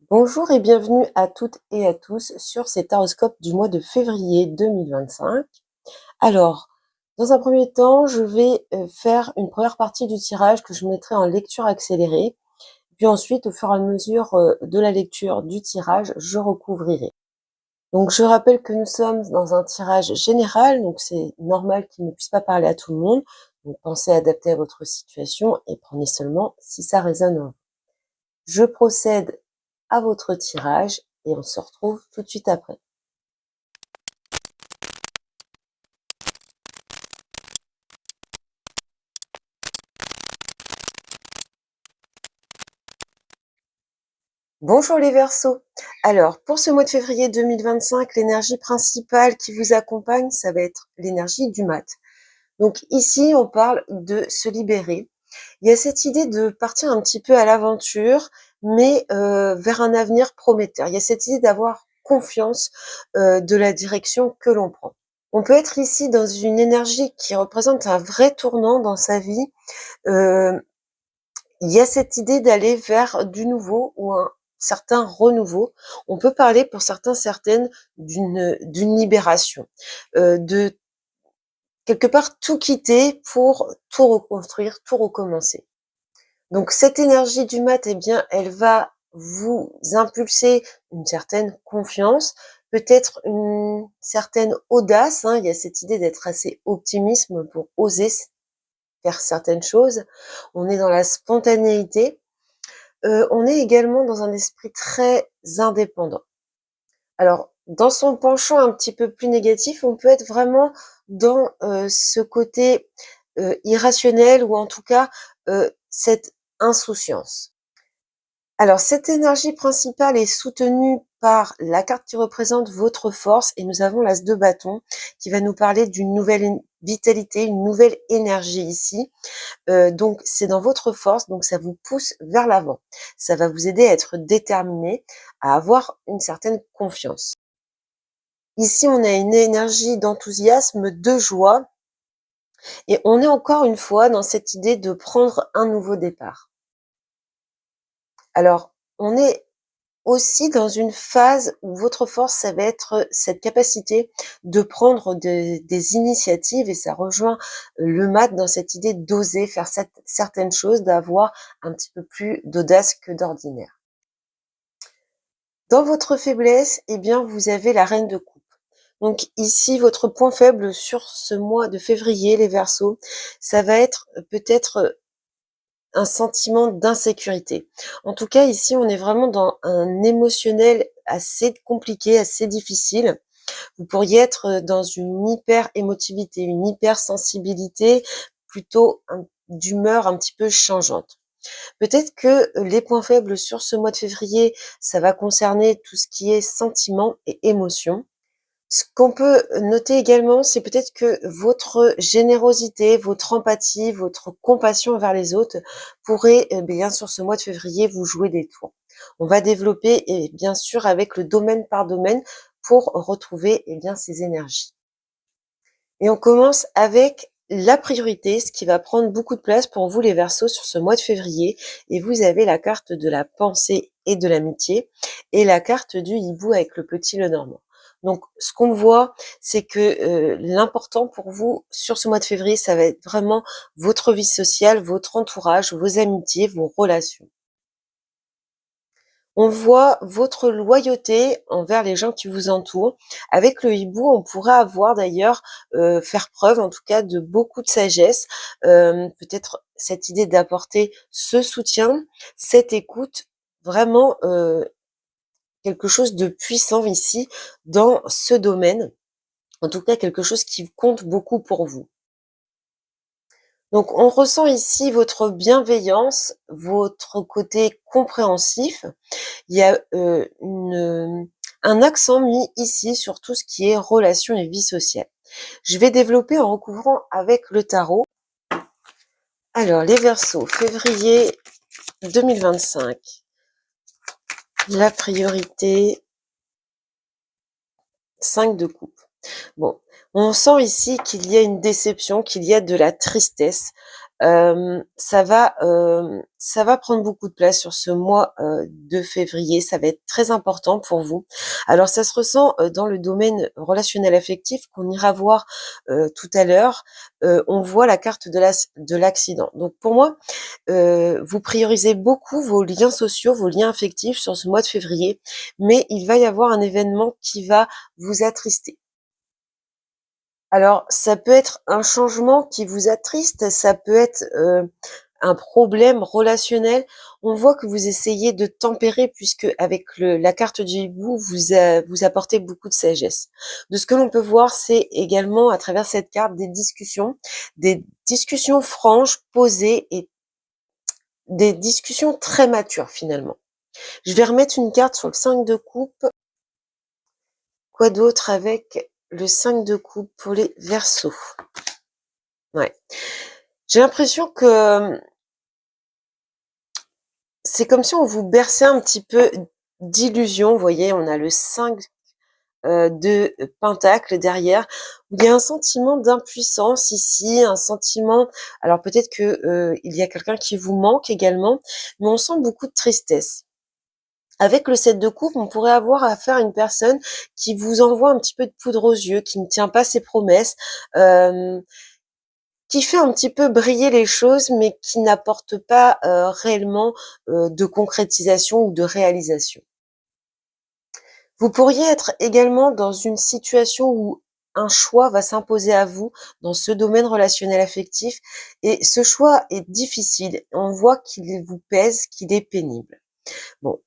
Bonjour et bienvenue à toutes et à tous sur cet horoscope du mois de février 2025. Alors, dans un premier temps, je vais faire une première partie du tirage que je mettrai en lecture accélérée. Puis ensuite, au fur et à mesure de la lecture du tirage, je recouvrirai. Donc, je rappelle que nous sommes dans un tirage général, donc c'est normal qu'il ne puisse pas parler à tout le monde. Donc, pensez à adapter à votre situation et prenez seulement si ça résonne en vous. Je procède à votre tirage et on se retrouve tout de suite après. Bonjour les Verseaux. Alors, pour ce mois de février 2025, l'énergie principale qui vous accompagne, ça va être l'énergie du mat. Donc ici, on parle de se libérer. Il y a cette idée de partir un petit peu à l'aventure, mais vers un avenir prometteur. Il y a cette idée d'avoir confiance de la direction que l'on prend. On peut être ici dans une énergie qui représente un vrai tournant dans sa vie. Euh, il y a cette idée d'aller vers du nouveau ou un certain renouveau. On peut parler pour certains, certaines d'une libération, de quelque part tout quitter pour tout reconstruire, tout recommencer. Donc cette énergie du mat, eh bien, elle va vous impulser une certaine confiance, peut-être une certaine audace. Il y a cette idée d'être assez optimiste pour oser faire certaines choses. On est dans la spontanéité. On est également dans un esprit très indépendant. Alors, dans son penchant un petit peu plus négatif, on peut être vraiment dans ce côté irrationnel ou en tout cas cette insouciance. Alors, cette énergie principale est soutenue par la carte qui représente votre force et nous avons l'as de bâton qui va nous parler d'une nouvelle vitalité, une nouvelle énergie ici. Donc, c'est dans votre force, donc ça vous pousse vers l'avant. Ça va vous aider à être déterminé, à avoir une certaine confiance. Ici, on a une énergie d'enthousiasme, de joie et on est encore une fois dans cette idée de prendre un nouveau départ. Alors, on est aussi dans une phase où votre force, ça va être cette capacité de prendre des initiatives et ça rejoint le mat dans cette idée d'oser faire certaines choses, d'avoir un petit peu plus d'audace que d'ordinaire. Dans votre faiblesse, eh bien, vous avez la reine de coupe. Donc ici, votre point faible sur ce mois de février, les Verseaux, ça va être peut-être un sentiment d'insécurité. En tout cas, ici, on est vraiment dans un émotionnel assez compliqué, assez difficile. Vous pourriez être dans une hyper émotivité, une hyper sensibilité, plutôt d'humeur un petit peu changeante. Peut-être que les points faibles sur ce mois de février, ça va concerner tout ce qui est sentiments et émotions. Ce qu'on peut noter également, c'est peut-être que votre générosité, votre empathie, votre compassion envers les autres pourrait, bien sur ce mois de février, vous jouer des tours. On va développer, et bien sûr, avec le domaine par domaine pour retrouver, bien, ces énergies. Et on commence avec la priorité, ce qui va prendre beaucoup de place pour vous, les Verseaux, sur ce mois de février. Et vous avez la carte de la pensée et de l'amitié et la carte du hibou avec le petit Lenormand. Donc, ce qu'on voit, c'est que l'important pour vous sur ce mois de février, ça va être vraiment votre vie sociale, votre entourage, vos amitiés, vos relations. On voit votre loyauté envers les gens qui vous entourent. Avec le hibou, on pourra avoir d'ailleurs, faire preuve en tout cas de beaucoup de sagesse, peut-être cette idée d'apporter ce soutien, cette écoute, vraiment, quelque chose de puissant ici dans ce domaine. En tout cas, quelque chose qui compte beaucoup pour vous. Donc on ressent ici votre bienveillance, votre côté compréhensif. Il y a un accent mis ici sur tout ce qui est relations et vie sociale. Je vais développer en recouvrant avec le tarot. Alors, les Verseaux, février 2025. La priorité, 5 de coupe. Bon, on sent ici qu'il y a une déception, qu'il y a de la tristesse. ça va prendre beaucoup de place sur ce mois, de février. Ça va être très important pour vous. Alors ça se ressent, dans le domaine relationnel affectif qu'on ira voir, tout à l'heure. On voit la carte de l'accident. Donc pour moi, vous priorisez beaucoup vos liens sociaux, vos liens affectifs sur ce mois de février, mais il va y avoir un événement qui va vous attrister. Alors, ça peut être un changement qui vous attriste, ça peut être, un problème relationnel. On voit que vous essayez de tempérer puisque avec la carte du hibou, vous apportez beaucoup de sagesse. De ce que l'on peut voir, c'est également à travers cette carte des discussions franches, posées et des discussions très matures finalement. Je vais remettre une carte sur le 5 de coupe. Quoi d'autre avec le 5 de coupe pour les Verseaux? Ouais. J'ai l'impression que c'est comme si on vous berçait un petit peu d'illusions. Vous voyez, on a le 5 de Pentacle derrière. Il y a un sentiment d'impuissance ici, un sentiment. Alors peut-être que il y a quelqu'un qui vous manque également, mais on sent beaucoup de tristesse. Avec le 7 de coupe, on pourrait avoir affaire à une personne qui vous envoie un petit peu de poudre aux yeux, qui ne tient pas ses promesses, qui fait un petit peu briller les choses, mais qui n'apporte pas réellement de concrétisation ou de réalisation. Vous pourriez être également dans une situation où un choix va s'imposer à vous dans ce domaine relationnel affectif et ce choix est difficile. On voit qu'il vous pèse, qu'il est pénible. Bon,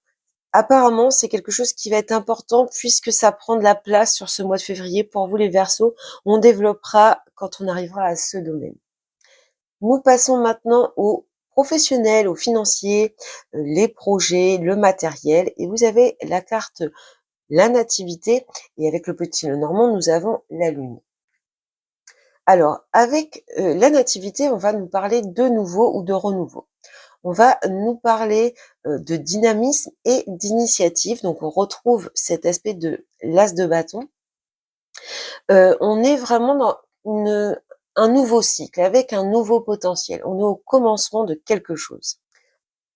apparemment, c'est quelque chose qui va être important puisque ça prend de la place sur ce mois de février. Pour vous les Verseaux, on développera quand on arrivera à ce domaine. Nous passons maintenant aux professionnels, aux financiers, les projets, le matériel et vous avez la carte la nativité et avec le petit Lenormand, nous avons la lune. Alors, avec la nativité, on va nous parler de nouveau ou de renouveau. On va nous parler de dynamisme et d'initiative. Donc, on retrouve cet aspect de l'as de bâton. On est vraiment dans un nouveau cycle, avec un nouveau potentiel. On est au commencement de quelque chose.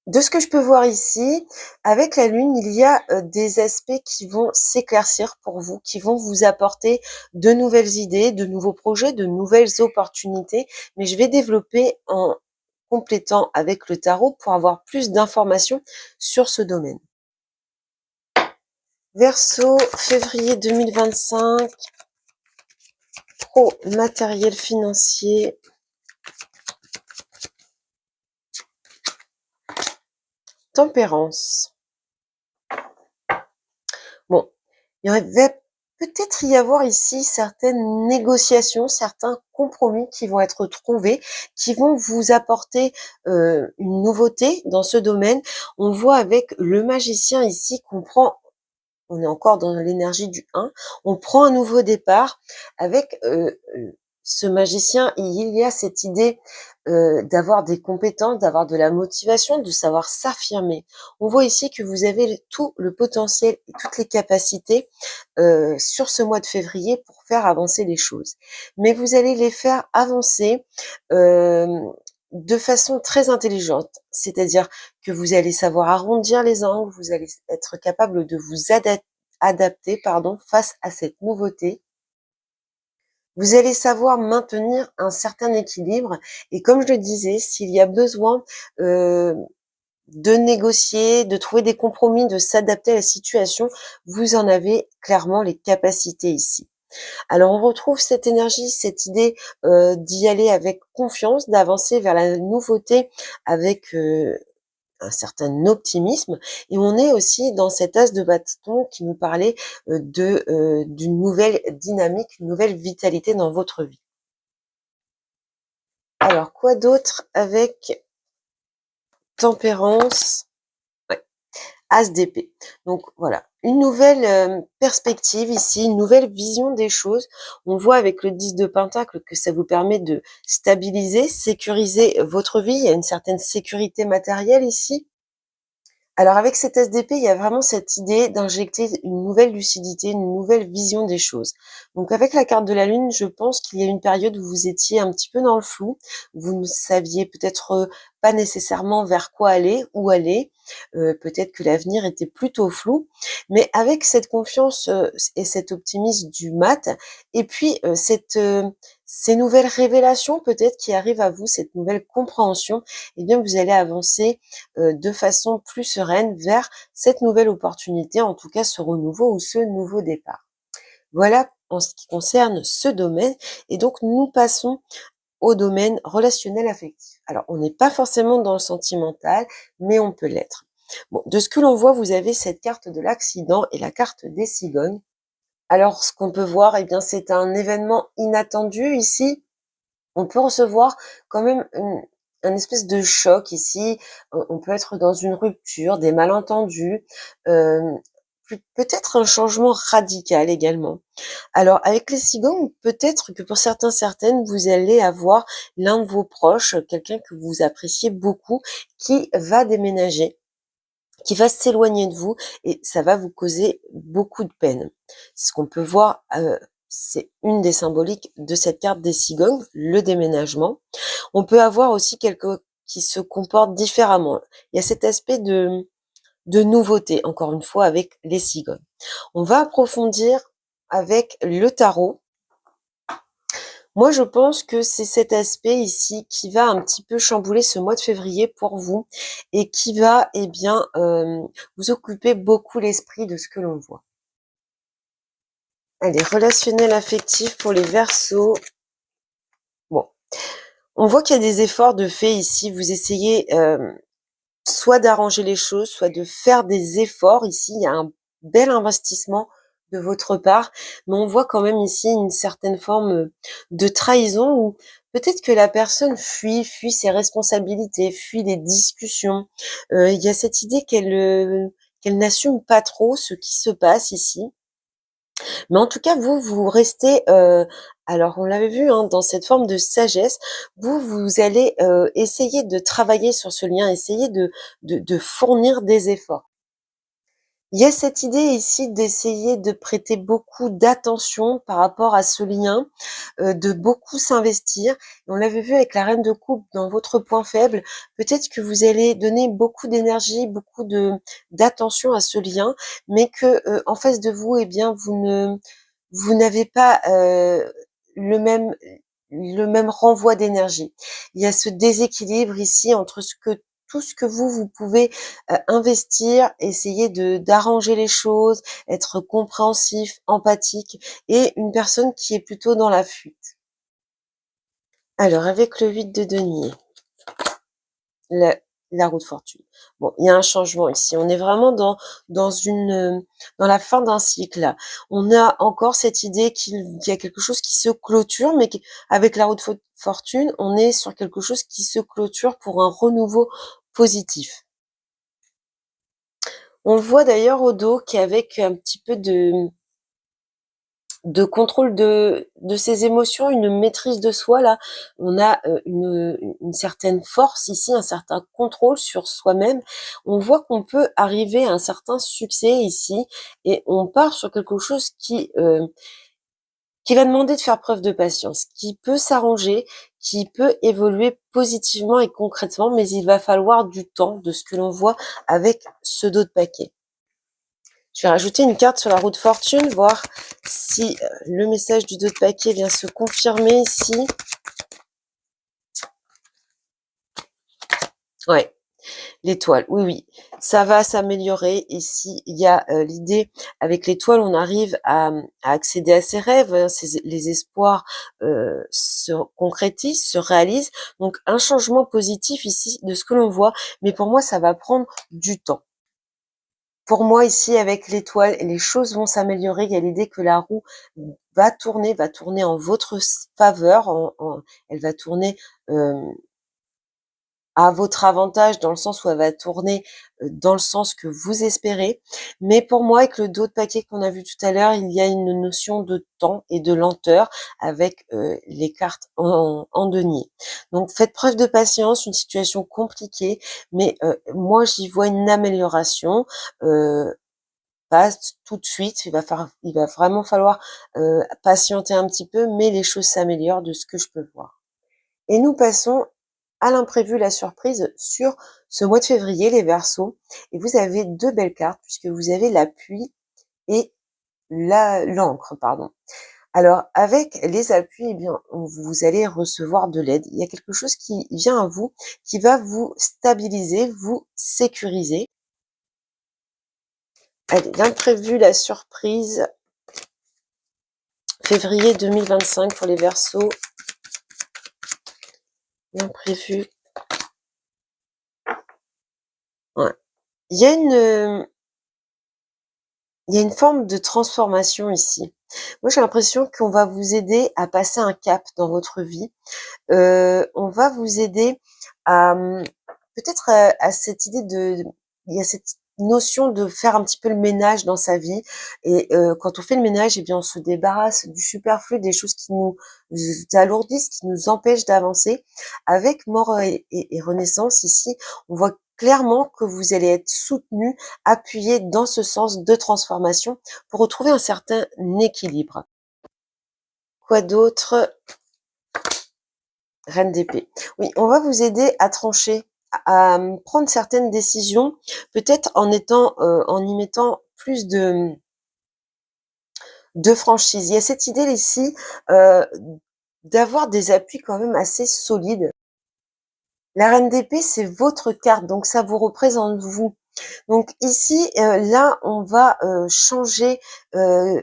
De ce que je peux voir ici, avec la lune, il y a des aspects qui vont s'éclaircir pour vous, qui vont vous apporter de nouvelles idées, de nouveaux projets, de nouvelles opportunités. Mais je vais développer en complétant avec le tarot pour avoir plus d'informations sur ce domaine. Verseau, février 2025, pro matériel financier. Tempérance. Bon, il va peut-être y avoir ici certaines négociations, certains compromis qui vont être trouvés, qui vont vous apporter une nouveauté dans ce domaine. On voit avec le magicien ici qu'on prend, on est encore dans l'énergie du 1, on prend un nouveau départ avec ce magicien, il y a cette idée d'avoir des compétences, d'avoir de la motivation, de savoir s'affirmer. On voit ici que vous avez tout le potentiel et toutes les capacités sur ce mois de février pour faire avancer les choses. Mais vous allez les faire avancer euh, de façon très intelligente, c'est-à-dire que vous allez savoir arrondir les angles, vous allez être capable de vous adapter face à cette nouveauté. Vous allez savoir maintenir un certain équilibre et comme je le disais, s'il y a besoin de négocier, de trouver des compromis, de s'adapter à la situation, vous en avez clairement les capacités ici. Alors on retrouve cette énergie, cette idée d'y aller avec confiance, d'avancer vers la nouveauté avec un certain optimisme et on est aussi dans cet as de bâton qui nous parlait d'une nouvelle dynamique, une nouvelle vitalité dans votre vie. Alors quoi d'autre avec tempérance? Ouais. As d'épée. Donc voilà, une nouvelle perspective ici, une nouvelle vision des choses. On voit avec le 10 de Pentacle que ça vous permet de stabiliser, sécuriser votre vie. Il y a une certaine sécurité matérielle ici. Alors avec cet SDP, il y a vraiment cette idée d'injecter une nouvelle lucidité, une nouvelle vision des choses. Donc avec la carte de la Lune, je pense qu'il y a une période où vous étiez un petit peu dans le flou, vous ne saviez peut-être pas nécessairement vers quoi aller, où aller, peut-être que l'avenir était plutôt flou, mais avec cette confiance et cet optimisme du mat, et puis ces nouvelles révélations peut-être qui arrivent à vous, cette nouvelle compréhension, eh bien vous allez avancer de façon plus sereine vers cette nouvelle opportunité, en tout cas ce renouveau ou ce nouveau départ. Voilà en ce qui concerne ce domaine. Et donc nous passons au domaine relationnel affectif. Alors on n'est pas forcément dans le sentimental, mais on peut l'être. Bon, de ce que l'on voit, vous avez cette carte de l'accident et la carte des cigognes. Alors ce qu'on peut voir, eh bien c'est un événement inattendu ici. On peut recevoir quand même un espèce de choc ici. On peut être dans une rupture, des malentendus, euh, peut-être un changement radical également. Alors avec les cigognes, peut-être que pour certains, certaines, vous allez avoir l'un de vos proches, quelqu'un que vous appréciez beaucoup, qui va déménager, qui va s'éloigner de vous, et ça va vous causer beaucoup de peine. C'est ce qu'on peut voir, c'est une des symboliques de cette carte des cigognes, le déménagement. On peut avoir aussi quelqu'un qui se comporte différemment. Il y a cet aspect de nouveauté, encore une fois, avec les cigognes. On va approfondir avec le tarot. Moi, je pense que c'est cet aspect ici qui va un petit peu chambouler ce mois de février pour vous et qui va, eh bien, vous occuper beaucoup l'esprit de ce que l'on voit. Allez, relationnel affectif pour les Verseaux. Bon, on voit qu'il y a des efforts de fait ici. Vous essayez soit d'arranger les choses, soit de faire des efforts. Ici, il y a un bel investissement de votre part, mais on voit quand même ici une certaine forme de trahison où peut-être que la personne fuit ses responsabilités, fuit les discussions. Il y a cette idée qu'elle n'assume pas trop ce qui se passe ici. Mais en tout cas, vous restez, alors on l'avait vu hein, dans cette forme de sagesse, vous allez essayer de travailler sur ce lien, essayer de fournir des efforts. Il y a cette idée ici d'essayer de prêter beaucoup d'attention par rapport à ce lien, de beaucoup s'investir. On l'avait vu avec la reine de coupe dans votre point faible. Peut-être que vous allez donner beaucoup d'énergie, beaucoup de d'attention à ce lien, mais que en face de vous, eh bien, vous n'avez pas le même le même renvoi d'énergie. Il y a ce déséquilibre ici entre tout ce que vous pouvez investir, essayer de d'arranger les choses, être compréhensif, empathique, et une personne qui est plutôt dans la fuite. Alors avec le 8 de denier, la, la roue de fortune. Bon, il y a un changement ici. On est vraiment dans la fin d'un cycle. Là. On a encore cette idée qu'il y a quelque chose qui se clôture, mais avec la roue de fortune, on est sur quelque chose qui se clôture pour un renouveau positif. On le voit d'ailleurs au dos qu'avec un petit peu de contrôle de ses émotions, une maîtrise de soi là, on a une certaine force ici, un certain contrôle sur soi-même. On voit qu'on peut arriver à un certain succès ici et on part sur quelque chose qui va demander de faire preuve de patience, qui peut s'arranger, qui peut évoluer positivement et concrètement, mais il va falloir du temps de ce que l'on voit avec ce dos de paquet. Je vais rajouter une carte sur la roue de fortune, voir si le message du dos de paquet vient se confirmer ici. Ouais, l'étoile, oui, oui, ça va s'améliorer. Ici, il y a l'idée, avec l'étoile, on arrive à accéder à ses rêves, hein, les espoirs se concrétisent, se réalisent. Donc, un changement positif ici de ce que l'on voit, mais pour moi, ça va prendre du temps. Pour moi, ici, avec l'étoile, les choses vont s'améliorer. Il y a l'idée que la roue va tourner en votre faveur. Elle va tourner à votre avantage dans le sens où elle va tourner, dans le sens que vous espérez. Mais pour moi, avec le dos de paquet qu'on a vu tout à l'heure, il y a une notion de temps et de lenteur avec, les cartes en denier. Donc faites preuve de patience, une situation compliquée, mais, moi j'y vois une amélioration, pas tout de suite, il va vraiment falloir, patienter un petit peu, mais les choses s'améliorent de ce que je peux voir. Et nous passons à l'imprévu, la surprise sur ce mois de février, les Verseaux. Et vous avez 2 belles cartes puisque vous avez la pluie et l'encre, pardon. Alors avec les appuis, eh bien, vous allez recevoir de l'aide. Il y a quelque chose qui vient à vous, qui va vous stabiliser, vous sécuriser. Allez, l'imprévu, la surprise, février 2025 pour les Verseaux. L'imprévu. Ouais. Il y a une forme de transformation ici. Moi, j'ai l'impression qu'on va vous aider à passer un cap dans votre vie. On va vous aider à, peut-être à cette idée il y a cette notion de faire un petit peu le ménage dans sa vie et quand on fait le ménage, eh bien, on se débarrasse du superflu, des choses qui nous alourdissent, qui nous empêchent d'avancer. Avec mort et renaissance ici, on voit clairement que vous allez être soutenu, appuyé dans ce sens de transformation pour retrouver un certain équilibre. Quoi d'autre? Reine d'épée. Oui, on va vous aider à trancher, à prendre certaines décisions, peut-être en y mettant plus de franchise. Il y a cette idée ici, heu, d'avoir des appuis quand même assez solides. La reine d'épée, c'est votre carte, donc ça vous représente vous. Donc ici, là, on va, changer,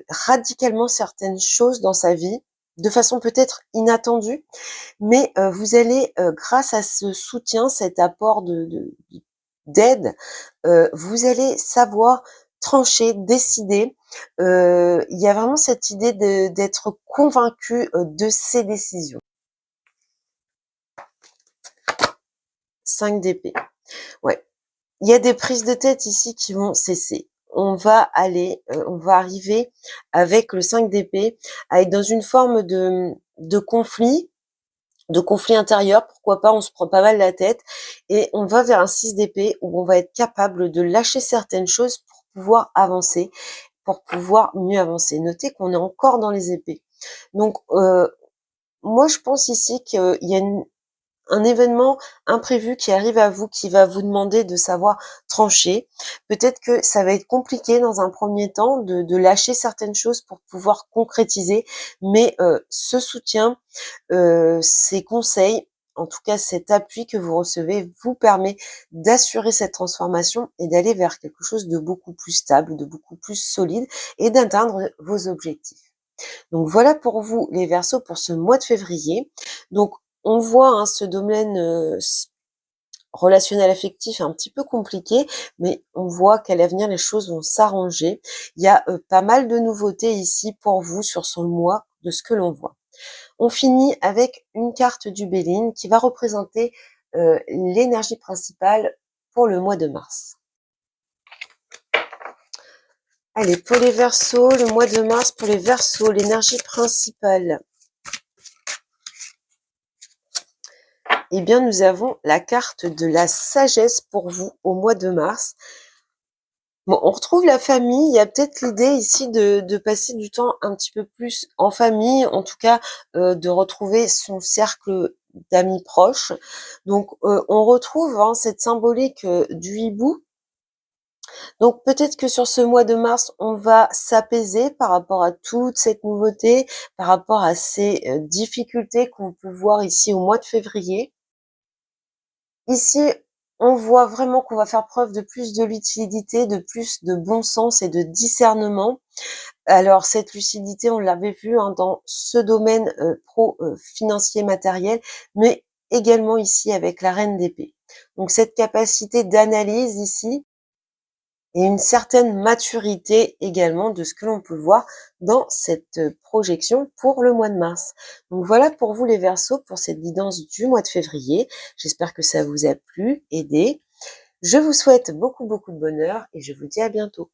radicalement certaines choses dans sa vie, de façon peut-être inattendue. Mais vous allez, grâce à ce soutien, cet apport d'aide, vous allez savoir trancher, décider. Il y a vraiment cette idée d'être convaincu, de ses décisions. 5 d'épée. Ouais. Il y a des prises de tête ici qui vont cesser. On va arriver avec le 5 d'épée à être dans une forme de conflit intérieur, pourquoi pas, on se prend pas mal la tête et on va vers un 6 d'épée où on va être capable de lâcher certaines choses pour pouvoir avancer, pour pouvoir mieux avancer. Notez qu'on est encore dans les épées. Donc, moi, je pense ici qu'il y a un événement imprévu qui arrive à vous, qui va vous demander de savoir trancher. Peut-être que ça va être compliqué dans un premier temps de lâcher certaines choses pour pouvoir concrétiser, mais ce soutien, ces conseils, en tout cas cet appui que vous recevez, vous permet d'assurer cette transformation et d'aller vers quelque chose de beaucoup plus stable, de beaucoup plus solide et d'atteindre vos objectifs. Donc voilà pour vous les Verseaux pour ce mois de février. Donc on voit ce domaine relationnel affectif est un petit peu compliqué, mais on voit qu'à l'avenir les choses vont s'arranger. Il y a pas mal de nouveautés ici pour vous sur ce mois de ce que l'on voit. On finit avec une carte du Béline qui va représenter l'énergie principale pour le mois de mars. Allez, pour les Verseaux, le mois de mars pour les Verseaux, l'énergie principale. Eh bien, nous avons la carte de la sagesse pour vous au mois de mars. Bon, on retrouve la famille. Il y a peut-être l'idée ici de passer du temps un petit peu plus en famille, en tout cas de retrouver son cercle d'amis proches. Donc, on retrouve cette symbolique du hibou. Donc, peut-être que sur ce mois de mars, on va s'apaiser par rapport à toute cette nouveauté, par rapport à ces difficultés qu'on peut voir ici au mois de février. Ici, on voit vraiment qu'on va faire preuve de plus de lucidité, de plus de bon sens et de discernement. Alors cette lucidité, on l'avait vu dans ce domaine financier matériel, mais également ici avec la reine d'épée. Donc cette capacité d'analyse ici et une certaine maturité également de ce que l'on peut voir dans cette projection pour le mois de mars. Donc voilà pour vous les Verseaux, pour cette guidance du mois de février. J'espère que ça vous a plu, aidé. Je vous souhaite beaucoup, beaucoup de bonheur et je vous dis à bientôt.